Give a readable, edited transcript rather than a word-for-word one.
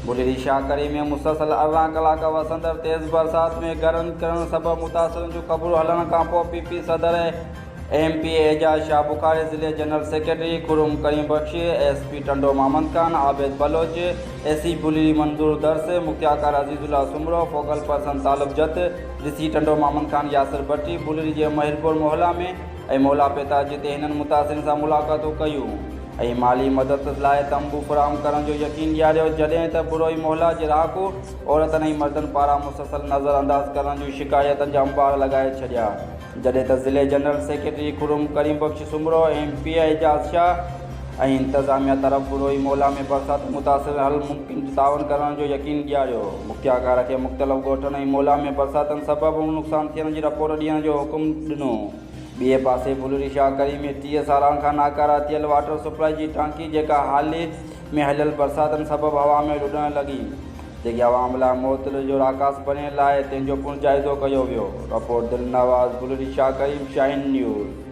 बुलेरी शाहकरी में मुसलसल 18 कलाक वसंदड़ तेज़ बरसात में गरन करण सबब मुतासिरन जो ख़बरूं हलण खां पोइ पीपी सदर एमपी एजाज शाह बुखारी ज़िले जनरल सेक्रेटरी खुर्रम करीम बख्शी, एसपी टंडो मोहम्मद खान, आबिद बलोच, एसी बुलेरी मंजूर दर्स, मुख्तियार अजीजुल्ला सुमरो, फोकल पर्सन तालिब जत, डीसी टंडो मोहम्मद खान यासिर भट्टी बुलेरी के महिरपुर मोहल्ला में मोहल्ला पेता जिते हिननि मुतासिरन सां मुलाक़ातूं कयूं ऐं माली मदद लाइ तंबू फराहम करण जो यकीन ॾियारियो, जॾहिं त बुरोई मोहल्ला जे रहाकू औरतनि ऐं मर्दनि पारां मुसलसल नज़रअंदाज़ करण जूं शिकायतनि जा अंबार लॻाए छॾिया, जॾहिं त ज़िले जनरल सेक्रेटरी खुर्रम करीम बख्श सुमरो, एमपी एजाज शाह ऐं इंतज़ामिया तरफ़ बुरोई मोहल्ला में बरसात मुतासिर हल मुमकिन तावन करण जो यकीन ॾियारियो। मुख्तियार खे मुख़्तलिफ़ ॻोठनि ऐं मोहल्ला में बरसातनि सबबि नुक़सान थियण जी रिपोर्ट ॾियण जो हुकुम ॾिनो। ॿिए पासे बुलेरी शाहकरी में 30 सालनि खां नाकारा थियल वाटर सप्लाई जी टांकी जेका हाल में हलियल बरसातनि सबबि हवा में लुॾण लॻी, जेकी आवाम लाइ मौतल जो राकास बणियल आहे, तंहिंजो पुर जाइज़ो कयो वियो। रिपोर्ट दिलनवाज़, बुलेरी शाहकरी, शाहीन न्यूज़।